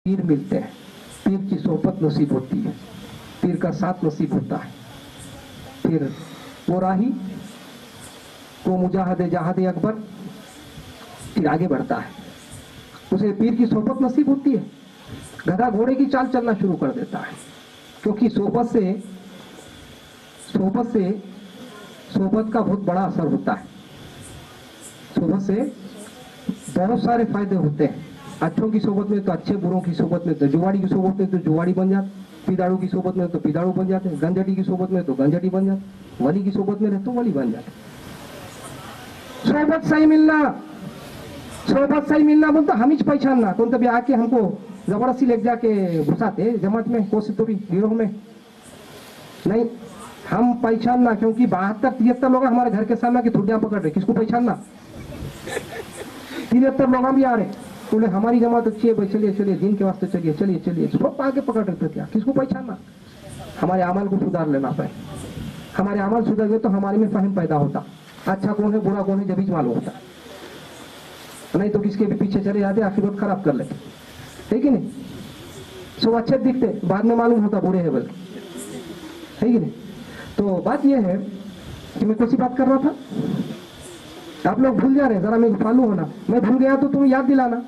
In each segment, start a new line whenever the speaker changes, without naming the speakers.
पीर मिलते हैं, पीर की सोहबत नसीब होती है, पीर का साथ नसीब होता है, फिर वो राही वो मुजाहिद जहाद अकबर फिर आगे बढ़ता है, उसे पीर की सोहबत नसीब होती है, गधा घोड़े की चाल चलना शुरू कर देता है, क्योंकि सोहबत का बहुत बड़ा असर होता है। सोहबत से बहुत सारे फायदे होते हैं। अच्छों की सोहबत में तो अच्छे, बुरों की सोहबत में तो जुवाड़ी की सोहबत में तो जुवाड़ी बन जाते, पिदाड़ू की सोहबत में तो पिदाड़ू बन जाते, गंजटी की सोहबत में तो गंजटी बन जाते, वली की सोहबत में तो वली बन जाते। सोहबत सही मिलना बोलते हम ही पहचानना, कौन तभी आके हमको जबरदस्ती ले जाके घुसाते जमात में, कोशिश तो भी गिरोह में नहीं, हम पहचानना, क्योंकि 72-73 लोग हमारे घर के सामने की ठुड्डियां पकड़ रहे, किसको पहचानना? 73 लोग भी आ रहे, बोले हमारी जमात अच्छी है भाई, चलिए चलिए दिन के वास्ते चलिए चलिए चलिए, सब आगे पकड़ रहे थे, क्या किसको पहचानना? हमारे अमल को सुधार लेना पाए, हमारे अमल सुधर गए तो हमारे में फहम पैदा होता, अच्छा कौन है बुरा कौन है जब ही मालूम होता, नहीं तो किसके भी पीछे चले जाते, आखिरत खराब कर लेते, है कि नहीं? सब अच्छे दिखते, बाद में मालूम होता बुरे है बल्कि, है कि नहीं? तो बात यह है कि मैं कौन सी बात कर रहा था, आप लोग भूल जा रहे, जरा मैं फॉलो होना, मैं भूल गया तो तुम याद दिलाना,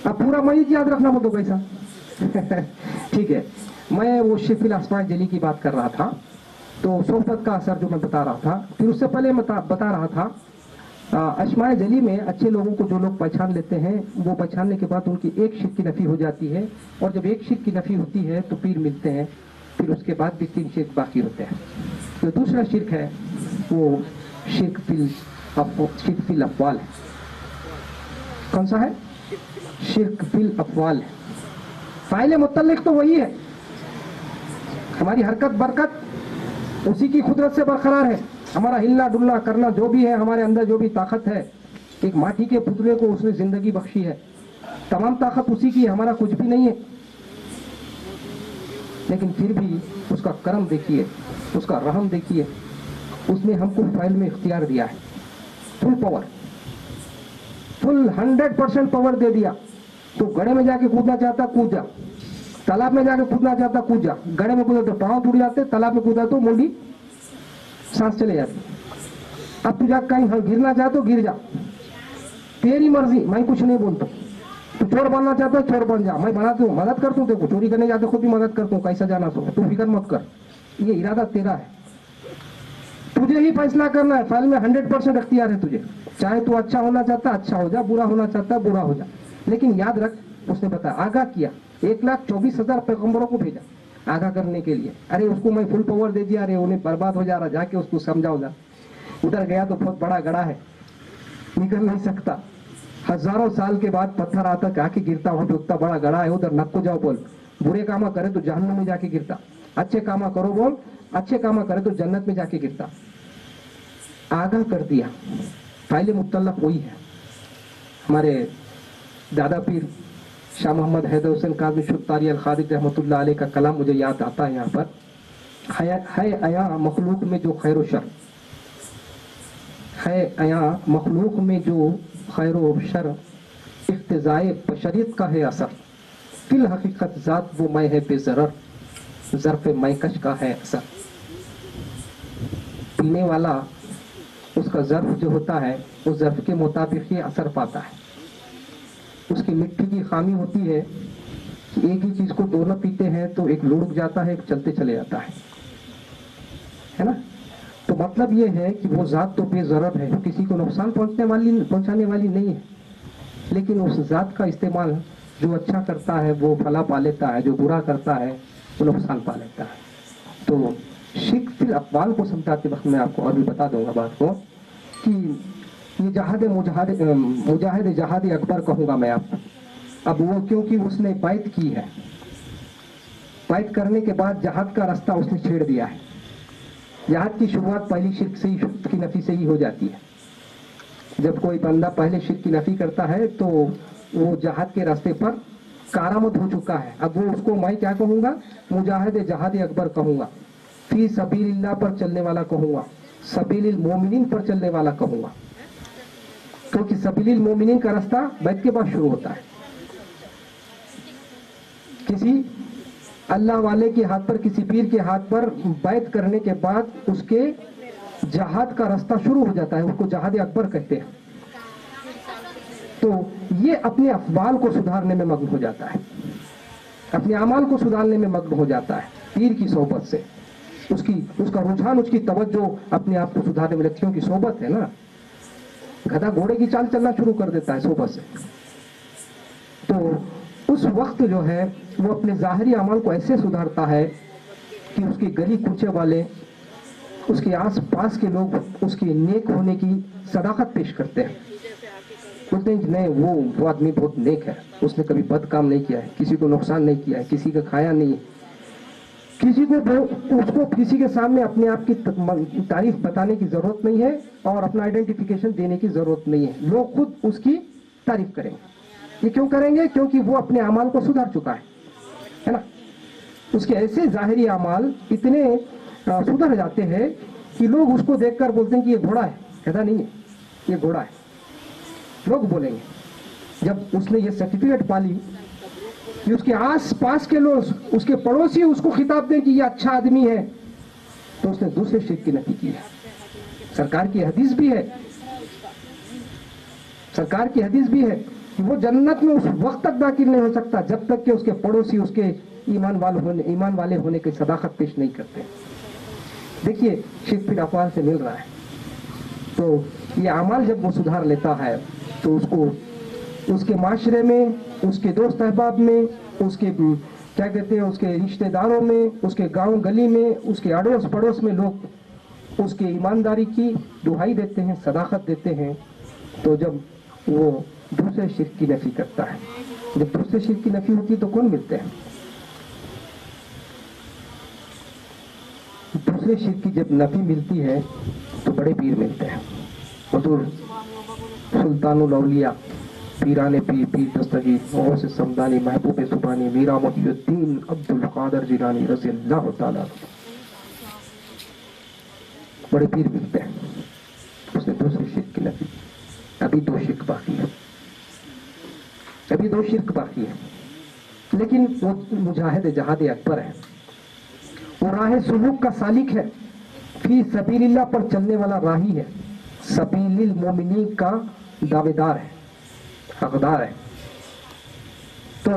अब पूरा मैं याद रखना बोलो कैसा? ठीक है, मैं वो शिफिल अस्माए जली की बात कर रहा था, तो सोहबत का असर जो मैं बता रहा था, फिर उससे पहले मैं बता रहा था अस्माए जली में अच्छे लोगों को जो लोग पहचान लेते हैं, वो पहचानने के बाद उनकी एक शिर्क की नफी हो जाती है, और जब एक शिर्क की नफी होती है तो पीर मिलते हैं, फिर उसके बाद भी 3 शिर्क बाकी होते हैं। तो दूसरा शिर्क है वो शिर्क फिल अफ़वाल है। कौन सा है? शिर्क फिल अफ़वाल है। फाइल मुतल्लिक तो वही है, हमारी हरकत बरकत उसी की कुदरत से बरकरार है, हमारा हिलना डुलना करना जो भी है, हमारे अंदर जो भी ताकत है, एक माटी के पुतले को उसने जिंदगी बख्शी है, तमाम ताकत उसी की है, हमारा कुछ भी नहीं है, लेकिन फिर भी उसका करम देखिए, उसका रहम देखिए, उसने हमको फाइल में इख्तियार दिया है, फुल पावर, फुल 100% पावर दे दिया। तो गड्ढे में जाके कूदना चाहता कूद जा, तालाब में जाके कूदना चाहता कूद जा, गड्ढे में कूदा तो पाँव टूट जाते, तालाब में कूदा तो मुंडी सांस चले जाती। अब तू जा कहीं गिरना चाहते तो गिर जा, तेरी मर्जी, मैं कुछ नहीं बोलता। तू चोर बनना चाहता है चोर बन जा, मैं बनाती हूँ, मदद करता हूँ, देखो चोरी करने जाते खुद भी मदद करता हूँ, कैसा जाना सो, तू फिक्र मत कर, ये इरादा तेरा है, तुझे ही फैसला करना है, फाइल में 100% अख्तियार है तुझे, चाहे तू अच्छा होना चाहता अच्छा हो जा, बुरा होना चाहता बुरा हो जा, लेकिन याद रख उसने बताया, आगाह किया, 1,24,000 पैगंबरों को भेजा आगाह करने के लिए, अरे उसको मैं फुल पावर दे दिया, अरे उन्हें बर्बाद हो जा रहा, जाके उसको समझाओ जा, उधर गया तो बहुत बड़ा गड़ा है, निकल नहीं सकता, हजारों साल के बाद पत्थर आता आके गिरता, वहां पे उतना बड़ा गड़ा है, उधर नक्को जाओ बोल, बुरे कामा करे तो जहन्नम में जाके गिरता, अच्छे कामा करो बोल, अच्छे कामा करे तो जन्नत में जाके गिरता। आगाह कर दिया, फाइल मुतल्लक वही है। हमारे दादा पीर शाह मोहम्मद हैदर हुसैन काज़मी शुत्तारी अल खादिक रहमतुल्लाह अलैह का कलाम मुझे याद आता है यहाँ पर, है आया मखलूक में जो खैर व शर, है आया मखलूक में जो खैर व शर, इख्तिज़ाए बशरियत का है असर, फिल हकीकत ज़ात वो मैं है बेज़रर, ज़र्फ़ मैकश का है असर। पीने वाला उसका ज़र्फ़ जो होता है उस ज़र्फ़ के मुताबिक ही असर पाता है। उसकी मिट्टी की खामी होती है कि एक ही चीज़ को दोनों पीते हैं तो एक लुढ़क जाता है, एक चलते चले जाता है ना? तो मतलब ये है कि वो ज़ात तो बेज़रर है, किसी को नुकसान पहुंचाने वाली नहीं है, लेकिन उस ज़ात का इस्तेमाल जो अच्छा करता है वो फला पा लेता है, जो बुरा करता है वो नुकसान पा लेता है। तो शिर्क फिल अक़वाल को समझाते वक्त मैं आपको और भी बता दूंगा बात को कि ये मुजाहिद जहाद अकबर कहूँगा मैं आपको। अब वो क्योंकि उसने बैत की है, बैत करने के बाद जहाद का रास्ता उसने छेड़ दिया है। जहाद की शुरुआत पहली शिर्क से ही, शिर्क की नफी से ही हो जाती है। जब कोई बंदा पहले शिर्क की नफी करता है तो वो जहाद के रास्ते पर कारामद हो चुका है। अब वो उसको मैं क्या कहूँगा, मुजाहिद जहाद अकबर कहूँगा, फी सबीलिल्लाह पर चलने वाला कहूँगा, सबीलिल मोमिनीन पर चलने वाला कहूँगा, क्योंकि सबीलिल मोमिनीन का रास्ता बैत के बाद शुरू होता है। کسی اللہ والے کے ہاتھ پر, کسی پیر کے ہاتھ پر بیعت کرنے کے بعد اس کے جہاد کا راستہ شروع ہو جاتا ہے, اس کو جہاد اکبر کہتے ہیں. تو یہ اپنے افعال کو سدھارنے میں مگن ہو جاتا ہے, اپنے اعمال کو سدھارنے میں مگن ہو جاتا ہے پیر کی صحبت سے. اس کا رجحان, اس کی توجہ اپنے آپ کو سدھارنے میں لگتی ہے. کی صحبت ہے نا, گدھا گھوڑے کی چال چلنا شروع کر دیتا ہے صحبت سے. تو اس وقت جو ہے وہ اپنے ظاہری اعمال کو ایسے سدھارتا ہے کہ اس کے گلی کوچے والے, اس کے آس پاس کے لوگ اس کے نیک ہونے کی صداقت پیش کرتے ہیں. بولتے ہیں کہ نہیں, وہ آدمی بہت نیک ہے, اس نے کبھی بد کام نہیں کیا ہے, کسی کو نقصان نہیں کیا ہے, کسی کا کھایا نہیں, اس کو کسی کے سامنے اپنے آپ کی تعریف بتانے کی ضرورت نہیں ہے اور اپنا آئیڈینٹیفیکیشن دینے کی ضرورت نہیں ہے. لوگ خود اس کی تعریف کریں گے. یہ کیوں کریں گے؟ کیونکہ وہ اپنے اعمال کو سدھار چکا ہے نا. اس کے ایسے ظاہری اعمال اتنے سدھر جاتے ہیں کہ لوگ اس کو دیکھ کر بولتے ہیں کہ یہ گھوڑا ہے. کہتا نہیں ہے, یہ گھوڑا ہے. لوگ بولیں گے. جب اس نے یہ سرٹیفکیٹ پالی کہ اس کے آس پاس کے لوگ, اس کے پڑوسی اس کو خطاب دیں کہ یہ اچھا آدمی ہے, تو اس نے دوسرے شرک کی نفی کی ہے. سرکار کی حدیث بھی ہے, سرکار کی حدیث بھی ہے کہ وہ جنت میں اس وقت تک داخل نہیں ہو سکتا جب تک کہ اس کے پڑوسی اس کے ایمان والے ہونے کی صداقت پیش نہیں کرتے. دیکھیے شرک پھر افعال سے مل رہا ہے. تو یہ اعمال جب وہ سدھار لیتا ہے تو اس کو اس کے معاشرے میں, اس کے دوست احباب میں, اس کے کیا کہتے ہیں, اس کے رشتہ داروں میں, اس کے گاؤں گلی میں, اس کے اڑوس پڑوس میں لوگ اس کی ایمانداری کی دہائی دیتے ہیں, صداقت دیتے ہیں. تو جب وہ دوسرے شرک کی نفی کرتا ہے, جب دوسرے شرک کی نفی ہوتی ہے تو کون ملتے ہیں؟ دوسرے شرک کی جب نفی ملتی ہے تو بڑے پیر ملتے ہیں. حضور سلطان الاولیاء, پیران پیر, پیر دستگیر, غوث سمدانی, محبوب سبحانی, میرا محی الدین عبد القادر جیلانی رضی اللہ تعالیٰ, بڑے پیر ملتے ہیں. اس نے دوسری شرک کی نفی. ابھی دو شرک باقی ہے, ابھی دو شرک باقی ہے. لیکن وہ مجاہد جہاد اکبر ہے, وہ راہ سلوک کا سالک ہے, فی سبیل اللہ پر چلنے والا راہی ہے, سبیل المومنین کا دعوے دار ہے, حقدار ہے. تو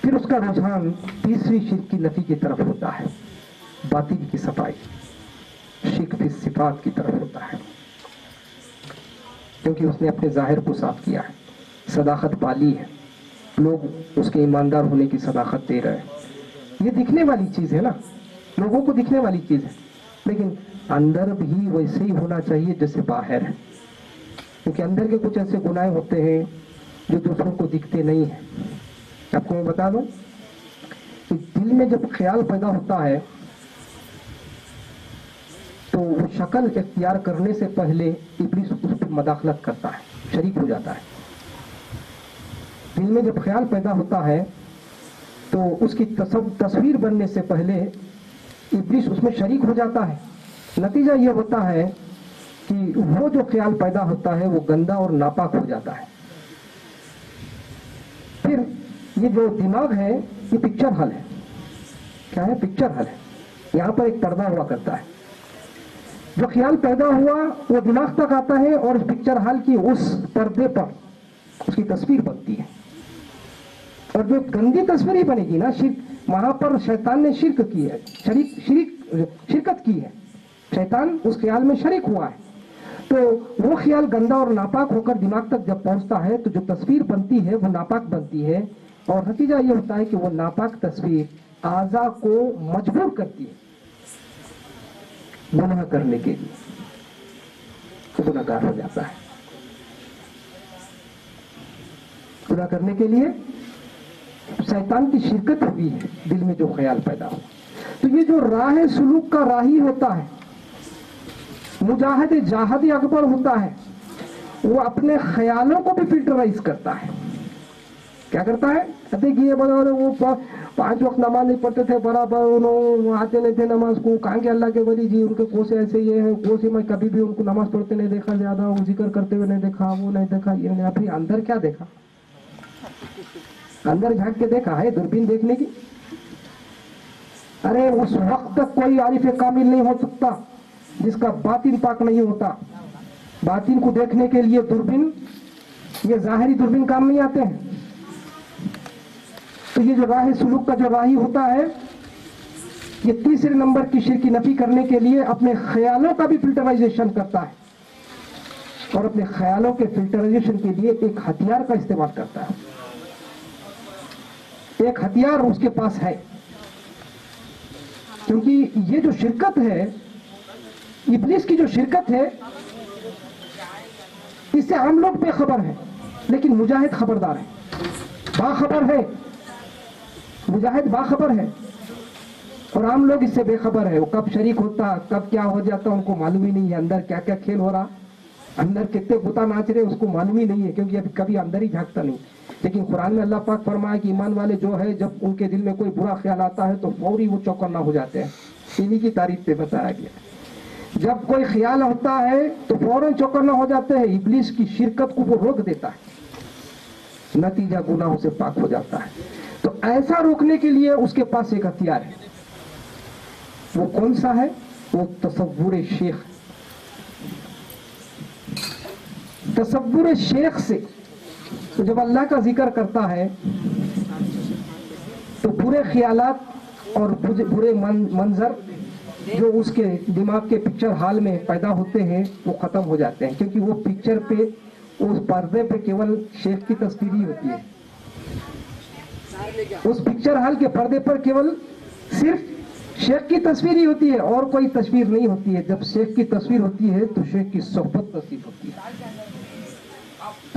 پھر اس کا رجحان تیسری شرک کی نفی کی طرف ہوتا ہے, باطن کی صفائی, شرک فی صفات کی طرف ہوتا ہے, کیونکہ اس نے اپنے ظاہر کو صاف کیا ہے, صداقت پالی ہے, لوگ اس کے ایماندار ہونے کی صداقت دے رہے ہیں. یہ دکھنے والی چیز ہے نا, لوگوں کو دکھنے والی چیز ہے, لیکن اندر بھی ویسے ہی ہونا چاہیے جیسے باہر ہے. کیونکہ اندر کے کچھ ایسے گناہ ہوتے ہیں جو دوسروں کو دکھتے نہیں ہیں. آپ کو میں بتا دوں کہ دل میں جب خیال پیدا ہوتا ہے تو وہ شکل اختیار کرنے سے پہلے ابلیس اس پر مداخلت کرتا ہے, شریک ہو جاتا ہے. دل میں جب خیال پیدا ہوتا ہے تو اس کی تصویر بننے سے پہلے ابلیس اس میں شریک ہو جاتا ہے. نتیجہ یہ ہوتا ہے کہ وہ جو خیال پیدا ہوتا ہے وہ گندا اور ناپاک ہو جاتا ہے. پھر یہ جو دماغ ہے یہ پکچر ہال ہے. کیا ہے؟ پکچر ہال ہے. یہاں پر ایک پردہ ہوا کرتا ہے. جو خیال پیدا ہوا وہ دماغ تک آتا ہے اور اس پکچر ہال کی اس پردے پر اس کی تصویر بنتی ہے. اور جو گندی تصویر ہی بنے گی نا, شرک, وہاں پر شیطان نے شرک کی ہے, شرکت کی ہے. شیطان اس خیال میں شریک ہوا ہے. تو وہ خیال گندا اور ناپاک ہو کر دماغ تک جب پہنچتا ہے تو جو تصویر بنتی ہے وہ ناپاک بنتی ہے, اور نتیجہ یہ ہوتا ہے کہ وہ ناپاک تصویر اعضاء کو مجبور کرتی ہے گناہ کرنے کے لیے, تو گناہ گار ہو جاتا ہے. گناہ کرنے کے لیے شیطان کی شرکت ہوئی ہے دل میں جو خیال پیدا ہو. تو یہ جو راہ سلوک کا راہی ہوتا ہے, مجاہد جاہد اکبر ہوتا ہے, وہ اپنے خیالوں کو بھی فلٹرائز کرتا ہے. کیا کرتا ہے؟ دیکھیے وہ 5 وقت نماز نہیں پڑھتے تھے برابر, انہوں آتے نہیں تھے نماز کو, کہاں کے اللہ کے ولی جی, ان کے کوسے ایسے یہ ہیں, کوسے میں کبھی بھی ان کو نماز پڑھتے نہیں دیکھا, زیادہ وہ ذکر کرتے ہوئے نہیں دیکھا, وہ نہیں دیکھا, یہ نہیں. ابھی اندر کیا دیکھا؟ अंदर झांक के देखा है दूरबीन देखने की? अरे उस वक्त तक कोई आरिफ कामिल नहीं हो सकता जिसका बातिन पाक नहीं होता। बातिन को देखने के लिए दूरबीन, ये जाहिरी दूरबीन काम नहीं आते हैं। तो ये जो राह सुलूक का जो राही होता है, ये तीसरे नंबर की शिर्क की नफी करने के लिए अपने ख्यालों का भी फिल्टराइजेशन करता है और अपने ख्यालों के फिल्टराइजेशन के लिए एक हथियार का इस्तेमाल करता है। एक हथियार उसके पास है, क्योंकि ये जो शिरकत है, इब्लीस की जो शिरकत है, इससे हम लोग बेखबर हैं, लेकिन मुजाहिद खबरदार है, बाखबर है। मुजाहिद बाखबर है और आम लोग इससे बेखबर है। वो कब शरीक होता, कब क्या हो जाता, उनको मालूम ही नहीं है। अंदर क्या क्या खेल हो रहा, अंदर कितने बुता नाच रहे, उसको मालूम ही नहीं है, क्योंकि अभी कभी अंदर ही झांकता नहीं। लेकिन कुरान में अल्लाह पाक फरमाया कि ईमान वाले जो है, जब उनके दिल में कोई बुरा ख्याल आता है तो फौरी वो चौकन्ना हो जाते हैं। इन्हीं की तारीफ पे बताया गया, जब कोई ख्याल होता है तो फौरन चौकन्ना हो जाते हैं। इब्लीस की शिरकत को वो रोक देता है, नतीजा गुनाहों से पाक हो जाता है। तो ऐसा रोकने के लिए उसके पास एक हथियार है। वो कौन सा है? वो तसव्वुर शेख। तसव्वुर शेख से तो जब अल्लाह का जिक्र करता है तो बुरे ख्यालात और बुरे मंजर जो उसके दिमाग के पिक्चर हाल में पैदा होते हैं वो खत्म हो जाते हैं, क्योंकि वो पिक्चर पे, उस पर्दे पे केवल शेख की तस्वीर ही होती है। उस पिक्चर हाल के पर्दे पर केवल सिर्फ शेख की तस्वीर ही होती है और कोई तस्वीर नहीं होती है। जब शेख की तस्वीर होती है तो शेख की सोहबत नसीब होती है।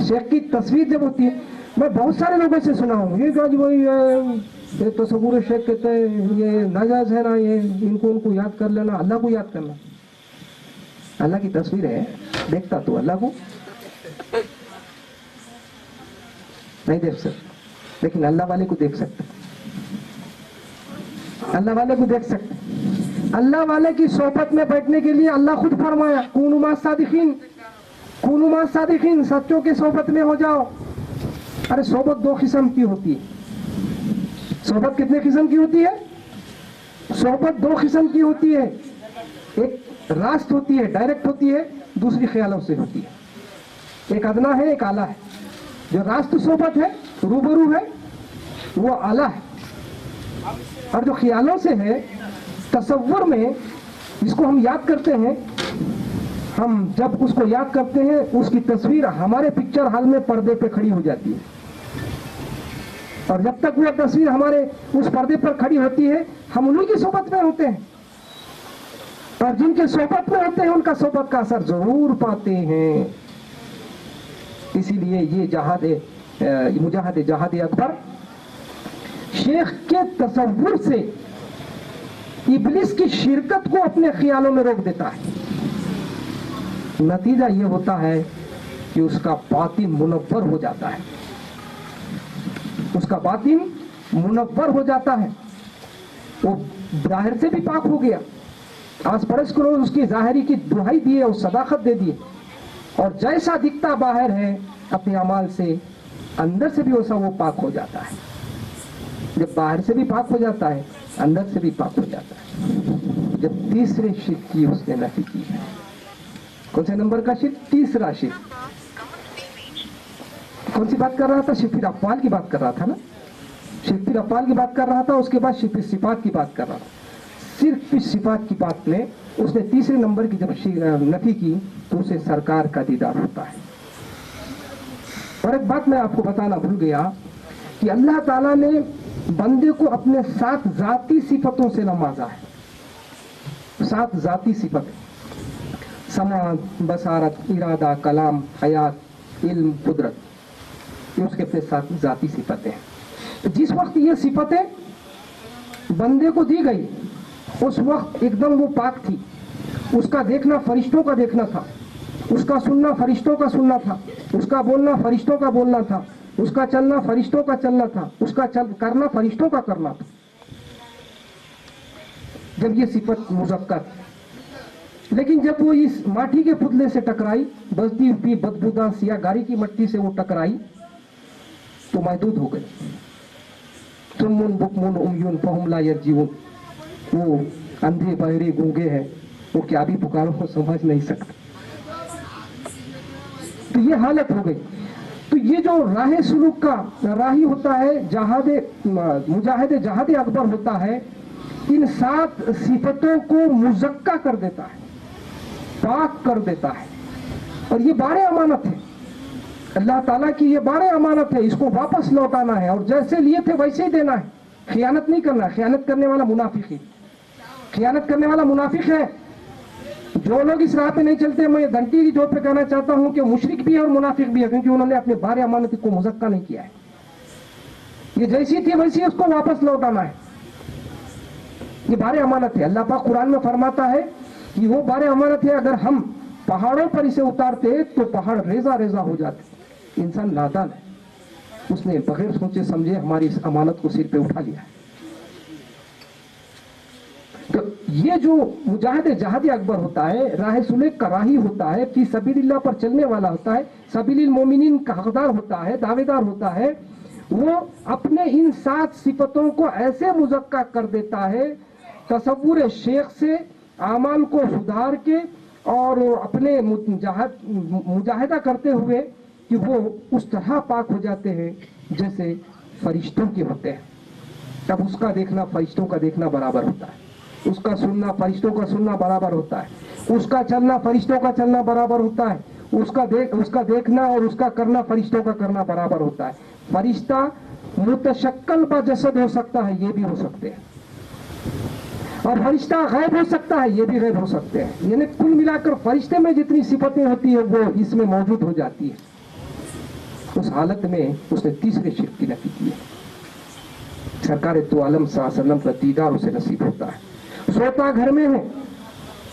शेख की तस्वीर जब होती है, मैं बहुत सारे लोगों से सुना हूँ, ये जो वही ये तसव्वुर शेख कहते हैं, ये नाजायज है ना, ये इनको उनको याद कर लेना, अल्लाह को याद करना। अल्लाह की तस्वीर है, देखता तो अल्लाह को नहीं देख सकते, लेकिन अल्लाह वाले को देख सकते, अल्लाह वाले को देख सकते। अल्लाह वाले की सोहबत में बैठने के लिए अल्लाह खुद फरमाया, कूनू मा सादिकीन, कूनू मा सादिकीन, सच्चों के सोहबत में हो जाओ। अरे सोहबत दो किस्म की होती है। सोहबत कितने किस्म की होती है? सोहबत दो किस्म की होती है। एक रास्त होती है, डायरेक्ट होती है, दूसरी ख्यालों से होती है। एक अदना है, एक आला है। जो रास्त सोहबत है, रूबरू है, वो आला है। और जो ख्यालों से है, तसव्वुर में, जिसको हम याद करते हैं, हम जब उसको याद करते हैं उसकी तस्वीर हमारे पिक्चर हाल में पर्दे पे खड़ी हो जाती है। और जब तक वो तस्वीर हमारे उस पर्दे पर खड़ी होती है, हम उन्हीं की सोहबत में होते हैं। और जिनके सोहबत में होते हैं उनका सोहबत का असर जरूर पाते हैं। इसीलिए ये मुजाहिद जहाद अकबर शेख के तसव्वुर से इब्लिस की शिरकत को अपने ख्यालों में रोक देता है। नतीजा ये होता है कि उसका बातिन मुनव्वर हो जाता है, उसका बातिन मुनव्वर हो जाता है। वो जाहिर से भी पाक हो गया। आस पड़ोस को उसकी जाहिरी की दुहाई दी है, उस सदाकत दे दी, और जैसा दिखता बाहर है अपने अमाल से, अंदर से भी वैसा वो पाक हो जाता है। जब बाहर से भी पाक हो जाता है, अंदर से भी पाक हो जाता है। जब तीसरे शिर्क की उसने नफी की है। कौन से नंबर का शिर्क? तीसरा शिर्क। कौन सी बात कर रहा था? शिर्क अफ़आल की बात कर रहा था ना, शिर्क अफ़आल की बात कर रहा था। उसके बाद शिर्क सिफात की बात कर रहा था। सिर्फ सिफात की बात में उसने तीसरे नंबर की जब नफी की तो उसे सरकार का दीदार होता है। और एक बात मैं आपको बताना भूल गया कि अल्लाह ताला ने बंदे को अपने 7 जाती सिफतों से नवाजा है। 7 जाती सिफतें, समा, बसारत, इरादा, कलाम, हयात, इल्म, कुदरत, ये उसके अपने 7 जाती सिफतें हैं। तो जिस वक्त ये सिफतें बंदे को दी गई, उस वक्त एकदम वो पाक थी। उसका देखना फरिश्तों का देखना था, उसका सुनना फरिश्तों का सुनना था, उसका बोलना फरिश्तों का बोलना था, उसका चलना फरिश्तों का चलना था, उसका करना फरिश्तों का करना था। जब ये सिफत मुज़क्कर, लेकिन जब वो इस माटी के पुतले से टकराई, बजती हुई बदबूदार सियाह गारी की मट्टी से वो टकराई तो महदूद हो गई। सुम्मुन बुकमुन उमयुन फहुम ला यरजीऊन, वो अंधे बहरे गूंगे हैं, वो क्या भी पुकारो को समझ नहीं सकते। तो ये हालत हो गई। तो ये जो राह सुलूक का राही होता है, मुजाहिद जहाद अकबर होता है, इन 7 सिफतों को मुज़क्का कर देता है, पाक कर देता है। और ये बारे अमानत है, अल्लाह ताला की ये बारे अमानत है, इसको वापस लौटाना है और जैसे लिए थे वैसे ही देना है, खियानत नहीं करना है। खियानत करने वाला मुनाफिक है, खियानत करने वाला मुनाफिक है। जो लोग इस राह पे नहीं चलते, मैं घंटी की जोर पे कहना चाहता हूं कि मुशरिक भी है और मुनाफिक भी है, क्योंकि उन्होंने अपने बारे अमानत को मुज़क्का नहीं किया है। ये जैसी थी वैसी उसको वापस लौटाना है, ये बारे अमानत है। अल्लाह पाक कुरान में फरमाता है कि वो बारे अमानत है, अगर हम पहाड़ों पर इसे उतारते तो पहाड़ रेजा रेजा हो जाते। इंसान नादान है, उसने बगैर सोचे समझे हमारी इस अमानत को सिर पे उठा लिया है। तो ये जो मुजाहिद जहाद अकबर होता है, राह सुलेक का राही होता है, फी सबीलिल्लाह पर चलने वाला होता है, सबीलिल मोमिनीन का हकदार होता है, दावेदार होता है, वो अपने इन 7 सिफतों को ऐसे मुज़क्का कर देता है, तसव्वुर शेख से आमाल को सुधार के और अपने मुजाहिदा करते हुए कि वो उस तरह पाक हो जाते हैं जैसे फरिश्तों के होते हैं। तब उसका देखना फरिश्तों का देखना बराबर होता है, उसका सुनना फरिश्तों का सुनना बराबर होता है, उसका चलना फरिश्तों का चलना बराबर होता है, उसका देखना और उसका करना फरिश्तों का करना बराबर होता है। फरिश्ता मुतशक्कल बा जसद हो सकता है, ये भी हो सकते हैं, और फरिश्ता गैब हो सकता है, ये भी गैब हो सकते हैं। यानी कुल मिलाकर फरिश्ते में जितनी सिफतें होती है वो इसमें मौजूद हो जाती है। उस हालत में उसने तीसरे शिर्क की नफी की है। सरकार दो आलम सल्लल्लाहु अलैहि वसल्लम का दीदार उसे नसीब होता है, सोता घर में है,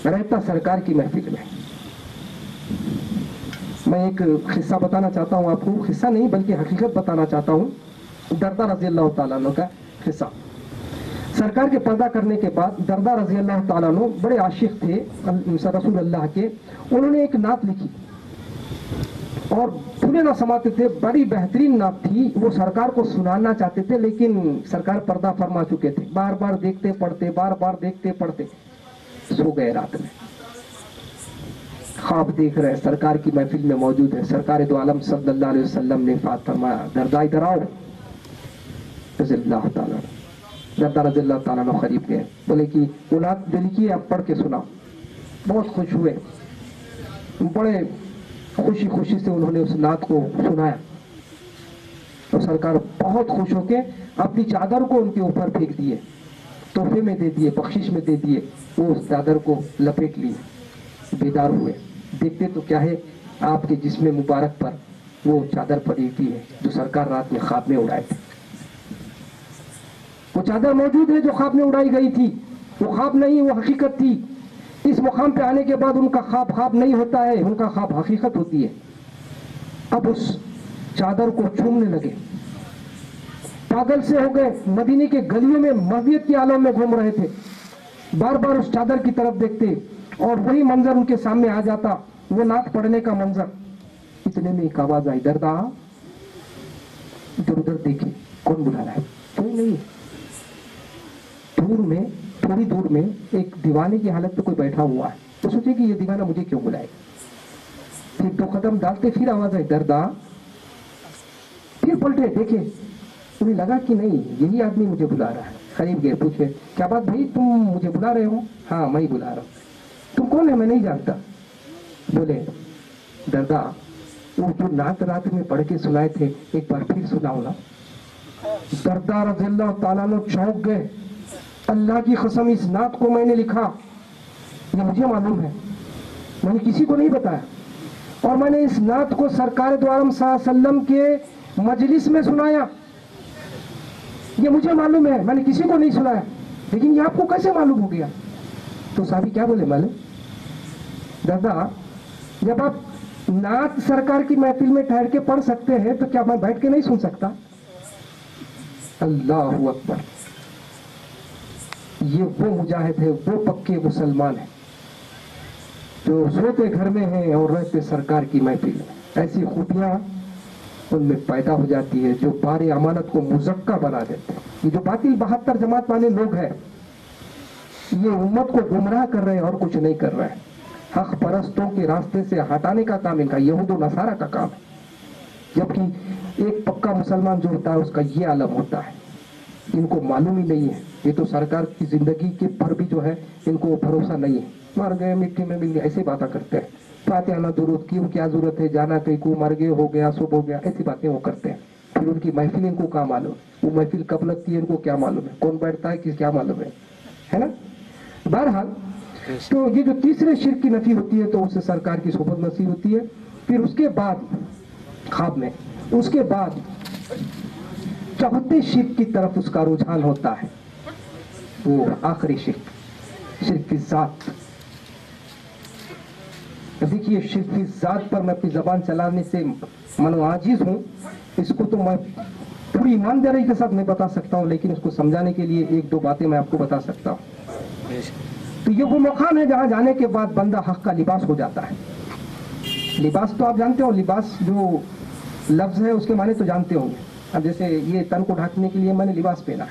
रहता सरकार की महफिल में। मैं एक किस्सा बताना चाहता हूँ आपको, किस्सा नहीं बल्कि हकीकत बताना चाहता हूँ। दरदा रजी अल्लाह तआला अन्हु का किस्सा। सरकार के पर्दा करने के बाद दरदा रजी अल्लाह तआला अन्हु बड़े आशिक थे रसूल अल्लाह के। उन्होंने एक नात लिखी और भूले ना समाते थे, बड़ी बेहतरीन नात थी। वो सरकार को सुनाना चाहते थे, लेकिन सरकार पर्दा फरमा चुके थे। बार बार देखते पढ़ते, बार बार देखते पढ़ते, सो गए रात में। ख्वाब देख रहे हैं, सरकार की महफिल में मौजूद है। सरकार दो आलम सल्लल्लाहु अलैहि वसल्लम ने फरमाया, दरदा इधर आओ। रज़ियल्लाहु ताला दरदा रज़ियल्लाहु ताला अन्हु करीब गए, बोले कि वो नात जो लिखी है आप पढ़ के सुनाओ। बहुत खुश हुए, बड़े खुशी खुशी से उन्होंने उस नात को सुनाया। तो सरकार बहुत खुश होके अपनी चादर को उनके ऊपर फेंक दिए, तोहफे में दे दिए, बख्शिश में दे दिए। वो उस चादर को लपेट लिए, बेदार हुए। देखते तो क्या है, आपके जिस्म मुबारक पर वो चादर पड़ी थी है जो सरकार रात में ख्वाब में उड़ाए थे। वो चादर मौजूद है जो ख्वाब में उड़ाई गई थी। वो ख्वाब नहीं, वो हकीकत थी। इस मुकाम पे आने के बाद उनका ख्वाब ख्वाब नहीं होता है, उनका ख्वाब हकीकत होती है। अब उस चादर को चूमने लगे, पागल से हो गए। मदीने के गलियों में मस्जिद के आलम में घूम रहे थे, बार बार उस चादर की तरफ देखते और वही मंजर उनके सामने आ जाता, वो नात पढ़ने का मंजर। इतने में एक आवाज आई, दरदा इधर उधर देखे, कौन बुला रहा है? कोई नहीं। दूर में, थोड़ी दूर में एक दीवाने की हालत में कोई बैठा हुआ है। तो सोचे कि ये दीवाना मुझे क्यों बुलाएगा। फिर 2 कदम डालते फिर आवाज आई, दरदा। फिर पलटे देखे, उन्हें लगा कि नहीं, यही आदमी मुझे बुला रहा है। करीब गए, पूछे, क्या बात भाई, तुम मुझे बुला रहे हो? हाँ मैं ही बुला रहा हूँ। तुम कौन है? मैं नहीं जानता। बोले, दरदा वो जो नात रात में पढ़ के सुनाए थे, एक बार फिर सुनाओ ना। दरदा रज़ियल्लाहु ताला अन्हु चौंक गए। अल्लाह की कसम, इस नात को मैंने लिखा, ये मुझे मालूम है, मैंने किसी को नहीं बताया। और मैंने इस नात को सरकार दो आलम सल्लल्लाहु अलैहि वसल्लम के मजलिस में सुनाया, ये मुझे मालूम है, मैंने किसी को नहीं सुनाया। लेकिन ये आपको कैसे मालूम हो गया? तो साहबी क्या बोले मालूम? दादा, जब आप नात सरकार की महफिल में ठहर के पढ़ सकते हैं तो क्या मैं बैठ के नहीं सुन सकता? अल्लाहु अकबर। ये वो मुजाहिद है, वो पक्के मुसलमान है जो सोते घर में हैं और रहते सरकार की महफिल में। ऐसी खूबियां उनमें पैदा हो जाती है जो बारे अमानत को मुज़क्का बना देते हैं। ये जो बातिल 72 जमात वाले लोग हैं, ये उम्मत को गुमराह कर रहे हैं और कुछ नहीं कर रहे हैं। हक परस्तों के रास्ते से हटाने का काम इनका, यहूद और नसारा का काम है। जबकि एक पक्का मुसलमान जो होता है उसका ये आलम होता है, इनको मालूम ही नहीं है। ये तो सरकार की जिंदगी के पर भी जो है इनको भरोसा नहीं है। मर गए, मिट्टी में मिल गए, ऐसी बातें करते हैं। फातिहा ना दुरूद, क्यों क्या जरूरत है जाना कहीं को, मर गए, हो गया, शुभ हो गया, ऐसी बातें वो करते हैं। फिर उनकी महफिल इनको क्या मालूम, वो महफिल कब लगती है इनको क्या मालूम है, कौन बैठता है किस क्या मालूम है ना। बहरहाल तो ये जो तीसरे शिर्क की नफी होती है तो उससे सरकार की सोबत नसीब होती है। फिर उसके बाद ख्वाब में, उसके बाद चौथे शिर्क की तरफ उसका रुझान होता है, वो आखिरी शिर्क, शिर्क की जात। देखिए, शिर्क की जात पर मैं अपनी जबान चलाने से मनो आजिज हूँ। इसको तो मैं पूरी ईमानदारी के साथ नहीं बता सकता हूँ, लेकिन उसको समझाने के लिए एक दो बातें मैं आपको बता सकता हूँ। तो ये वो मकाम है जहाँ जाने के बाद बंदा हक का लिबास हो जाता है। लिबास तो आप जानते हो, लिबास जो लफ्ज है उसके माने तो जानते होंगे। अब जैसे ये तन को ढकने के लिए मैंने लिबास पहना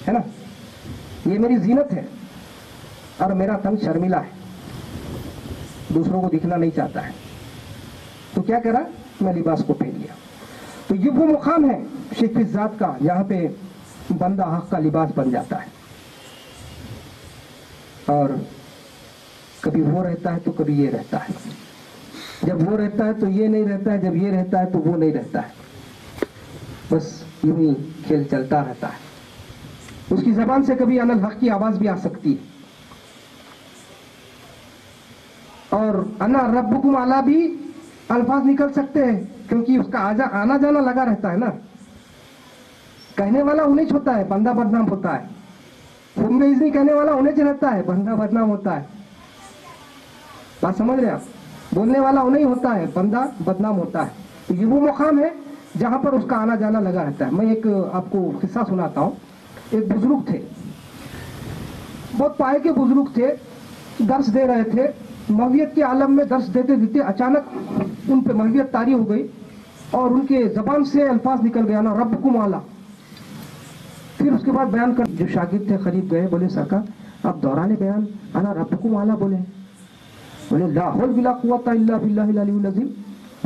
है ना, ये मेरी जीनत है और मेरा तन शर्मिला है, दूसरों को दिखना नहीं चाहता है, तो क्या करा, मैं लिबास को पहन लिया। तो ये वो मुकाम है शिर्क की जात का, यहाँ पे बंदा हक का लिबास बन जाता है। और कभी वो रहता है तो कभी ये रहता है, जब वो रहता है तो ये नहीं रहता है, जब ये रहता है तो वो नहीं रहता है, बस यूं ही खेल चलता रहता है। उसकी जबान से कभी अनल हक की आवाज भी आ सकती है, और अना रब्बुकुम आला भी अल्फाज निकल सकते हैं, क्योंकि उसका आना जाना लगा रहता है ना। कहने वाला उन्हें होता है, बंदा बदनाम होता है। खूब इजनी कहने वाला उन्हें रहता है, बंदा बदनाम होता है। बात समझ रहे आप, बोलने वाला उन्हें होता है, बंदा बदनाम होता है। तो ये वो मुकाम है जहां पर उसका आना जाना लगा रहता है। मैं एक आपको किस्सा सुनाता हूँ। एक बुजुर्ग थे, बहुत पाए के बुजुर्ग थे, दर्श दे रहे थे। महवियत के आलम में दर्श देते देते अचानक उन पे महवियत तारी हो गई और उनके जबान से अल्फाज निकल गया ना, रब्बुकुम आला। फिर उसके बाद बयान कर, जो शागिर्द थे करीब गए, बोले सरकार आप दौराने बयान अना रब्बुकुम आला बोले ला हौल बिला कुव्वता इल्ला बिल्लाहिल अलीयुल अज़ीम।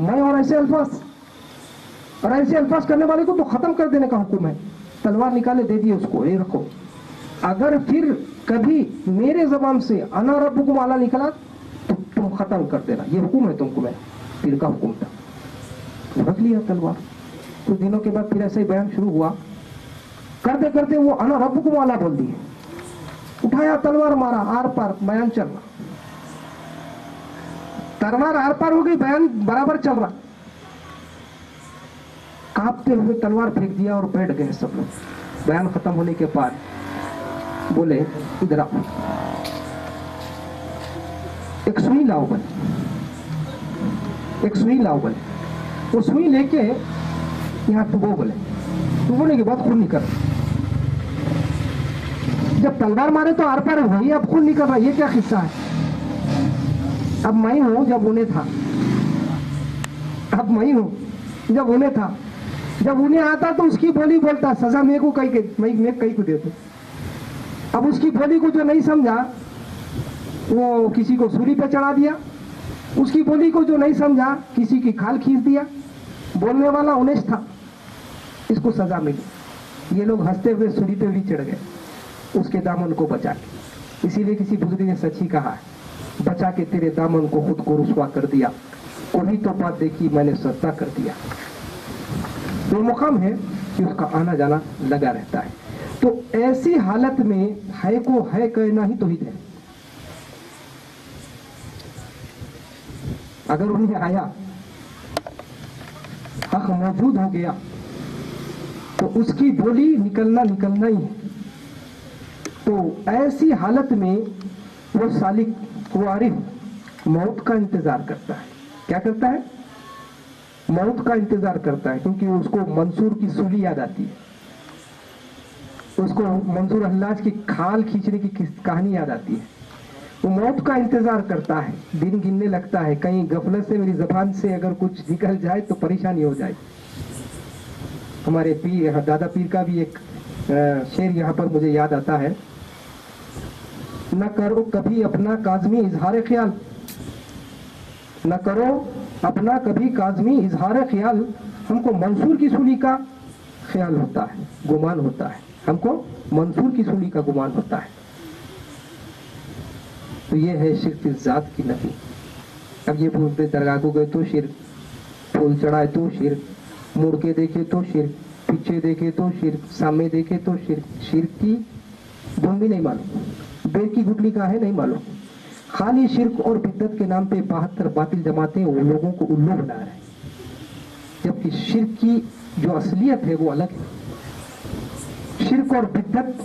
मैं और ऐसे अल्फाज करने वाले को तो खत्म कर देने का हुक्म है। तलवार निकाले दे दिए उसको, ये रखो। अगर फिर कभी मेरे जबान से अना रब्बुकुम आला निकला तो तुम खत्म कर देना, ये हुक्म है तुमको। मैं पीर का हुक्म था, तो रख लिया तलवार। कुछ दिनों के बाद फिर ऐसे ही बयान शुरू हुआ, करते करते वो अना रब्बुकुम आला बोल दिए। उठाया तलवार, मारा, आर पार बयान चल रहा, तलवार आर पार हो गई, बयान बराबर चल रहा। कांपते हुए तलवार फेंक दिया और बैठ गए सब लोग। बयान खत्म होने के बाद बोले इधर आओ, एक सुई लाओ बोले, एक सुई लाओ बोले। वो सुई लेके यहाँ टुबो बोले, टुबोने के बाद खून निकल। जब तलवार मारे तो आर पार वही, अब खून निकल रहा, ये क्या किस्सा है। अब मैं हूं जब उन्हें था, अब मैं हूं जब उन्हें था। जब उन्हें आता तो उसकी बोली बोलता, सजा मेरे को कहीं के, मैं कहीं को देता। अब उसकी बोली को जो नहीं समझा वो किसी को सूली पे चढ़ा दिया, उसकी बोली को जो नहीं समझा किसी की खाल खींच दिया। बोलने वाला उन्हें था, इसको सजा मिली। ये लोग हंसते हुए सूली पे भी चढ़ गए उसके दामन को बचा के। इसीलिए किसी बुजुर्ग ने सच ही कहा है, बचा के तेरे दामन को खुद को रुसवा कर दिया, कोई तो बात देखी मैंने सस्ता कर दिया। तो मुकाम है कि उसका आना जाना लगा रहता है। तो ऐसी हालत में है को है कहना ही तौहीद है। अगर उन्हें आया, हक मौजूद हो गया, तो उसकी बोली निकलना ही है। तो ऐसी हालत में वो सालिक, वो आरिफ मौत का इंतजार करता है। क्या करता है? मौत का इंतजार करता है, क्योंकि उसको मंसूर की सूली याद आती है, उसको मंसूर हल्लाज की खाल खींचने की कहानी याद आती है। वो मौत का इंतजार करता है, दिन गिनने लगता है, कहीं गफलत से मेरी जबान से अगर कुछ निकल जाए तो परेशानी हो जाए। हमारे पीर, दादा पीर का भी एक शेर यहाँ पर मुझे याद आता है, न करो कभी अपना काज़मी इजहार ख्याल, न करो अपना कभी काज़मी इजहार ख्याल, हमको मंसूर की सूली का ख्याल होता है, गुमान होता है, हमको मंसूर की सूली का गुमान होता है। तो ये है शिर्क ज़ात की नफी। अब ये बोलते दरगाह को गए तो शिर्क, फूल चढ़ाए तो शिर्क, मुड़ के देखे तो शिर्क, पीछे देखे तो शिर्क, सामने देखे तो शिर्क। शिर्क की धुन भी नहीं मालूम, बेर की गुटली का है नहीं मालूम। खाली शिर्क और बिद्दत के नाम पे 72 बातिल जमातें वो लोगों को उल्लू बना रहे हैं, जबकि शिर्क की जो असलियत है वो अलग है। शिर्क और बिद्दत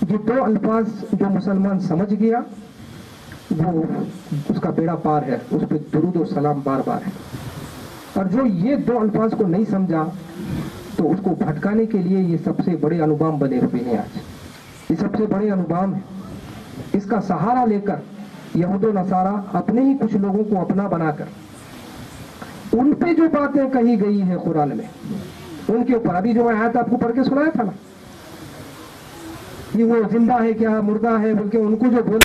ये दो अल्फाज जो मुसलमान समझ गया वो उसका बेड़ा पार है, उस पर दुरूद और सलाम बार बार है। और जो ये दो अल्फाज को नहीं समझा तो उसको भटकाने के लिए ये सबसे बड़े अनुबाम बने हुए हैं। आज ये सबसे बड़े अनुबाम है। इसका सहारा लेकर यहूद नसारा अपने ही कुछ लोगों को अपना बनाकर उन पे जो बातें कही गई है कुरान में उनके ऊपर, अभी जो मैं आयत आपको पढ़ के सुनाया था ना, ये वो जिंदा है क्या मुर्दा है बोल के उनको जो बोल